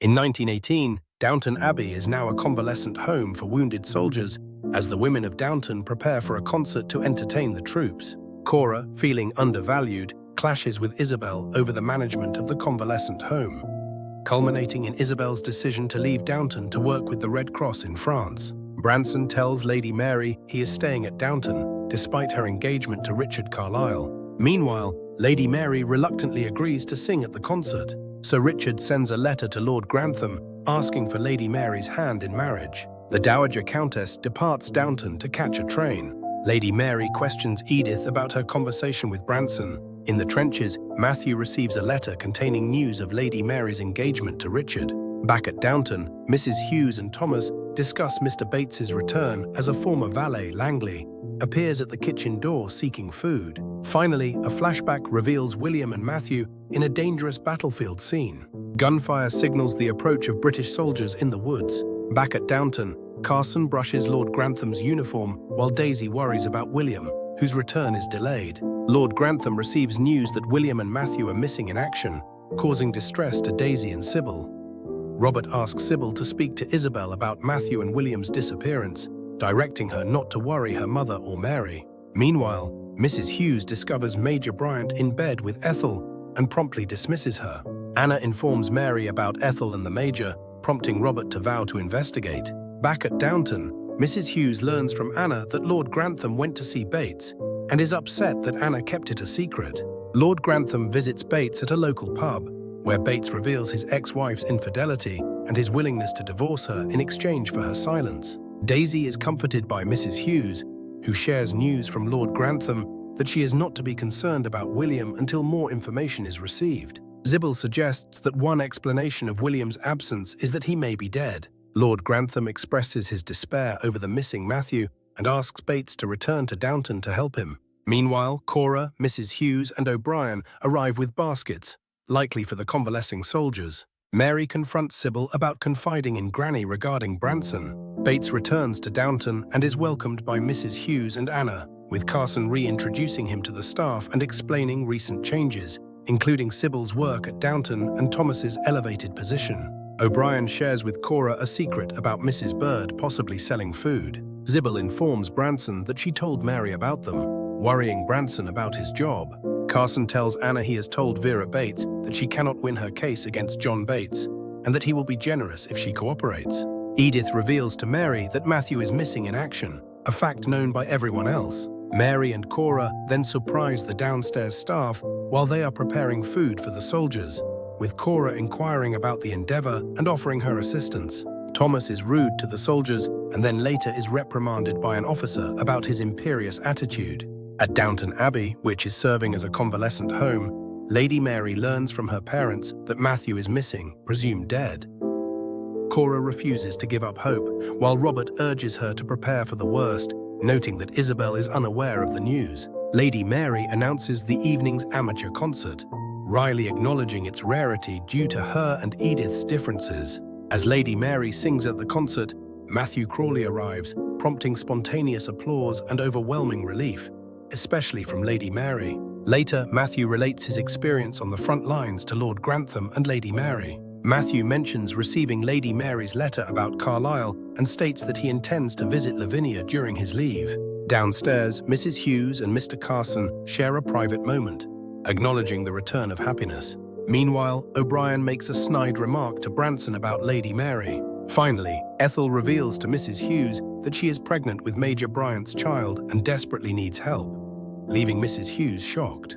In 1918, Downton Abbey is now a convalescent home for wounded soldiers as the women of Downton prepare for a concert to entertain the troops. Cora, feeling undervalued, clashes with Isobel over the management of the convalescent home, culminating in Isobel's decision to leave Downton to work with the Red Cross in France. Branson tells Lady Mary he is staying at Downton, despite her engagement to Richard Carlisle. Meanwhile, Lady Mary reluctantly agrees to sing at the concert. Sir Richard sends a letter to Lord Grantham asking for Lady Mary's hand in marriage. The Dowager Countess departs Downton to catch a train. Lady Mary questions Edith about her conversation with Branson. In the trenches, Matthew receives a letter containing news of Lady Mary's engagement to Richard. Back at Downton, Mrs. Hughes and Thomas discuss Mr. Bates's return as a former valet, Langley, appears at the kitchen door seeking food. Finally, a flashback reveals William and Matthew in a dangerous battlefield scene. Gunfire signals the approach of British soldiers in the woods. Back at Downton, Carson brushes Lord Grantham's uniform while Daisy worries about William, whose return is delayed. Lord Grantham receives news that William and Matthew are missing in action, causing distress to Daisy and Sybil. Robert asks Sybil to speak to Isobel about Matthew and William's disappearance, directing her not to worry her mother or Mary. Meanwhile, Mrs. Hughes discovers Major Bryant in bed with Ethel and promptly dismisses her. Anna informs Mary about Ethel and the Major, prompting Robert to vow to investigate. Back at Downton, Mrs. Hughes learns from Anna that Lord Grantham went to see Bates and is upset that Anna kept it a secret. Lord Grantham visits Bates at a local pub, where Bates reveals his ex-wife's infidelity and his willingness to divorce her in exchange for her silence. Daisy is comforted by Mrs. Hughes, who shares news from Lord Grantham that she is not to be concerned about William until more information is received. Sybil suggests that one explanation of William's absence is that he may be dead. Lord Grantham expresses his despair over the missing Matthew and asks Bates to return to Downton to help him. Meanwhile, Cora, Mrs. Hughes, and O'Brien arrive with baskets, likely for the convalescing soldiers. Mary confronts Sybil about confiding in Granny regarding Branson. Bates returns to Downton and is welcomed by Mrs. Hughes and Anna, with Carson reintroducing him to the staff and explaining recent changes, including Sybil's work at Downton and Thomas's elevated position. O'Brien shares with Cora a secret about Mrs. Bird possibly selling food. Sybil informs Branson that she told Mary about them, worrying Branson about his job. Carson tells Anna he has told Vera Bates that she cannot win her case against John Bates, and that he will be generous if she cooperates. Edith reveals to Mary that Matthew is missing in action, a fact known by everyone else. Mary and Cora then surprise the downstairs staff while they are preparing food for the soldiers, with Cora inquiring about the endeavor and offering her assistance. Thomas is rude to the soldiers and then later is reprimanded by an officer about his imperious attitude. At Downton Abbey, which is serving as a convalescent home, Lady Mary learns from her parents that Matthew is missing, presumed dead. Cora refuses to give up hope, while Robert urges her to prepare for the worst, noting that Isobel is unaware of the news. Lady Mary announces the evening's amateur concert, Riley acknowledging its rarity due to her and Edith's differences. As Lady Mary sings at the concert, Matthew Crawley arrives, prompting spontaneous applause and overwhelming relief, especially from Lady Mary. Later, Matthew relates his experience on the front lines to Lord Grantham and Lady Mary. Matthew mentions receiving Lady Mary's letter about Carlisle and states that he intends to visit Lavinia during his leave. Downstairs, Mrs. Hughes and Mr. Carson share a private moment, acknowledging the return of happiness. Meanwhile, O'Brien makes a snide remark to Branson about Lady Mary. Finally, Ethel reveals to Mrs. Hughes that she is pregnant with Major Bryant's child and desperately needs help, leaving Mrs. Hughes shocked.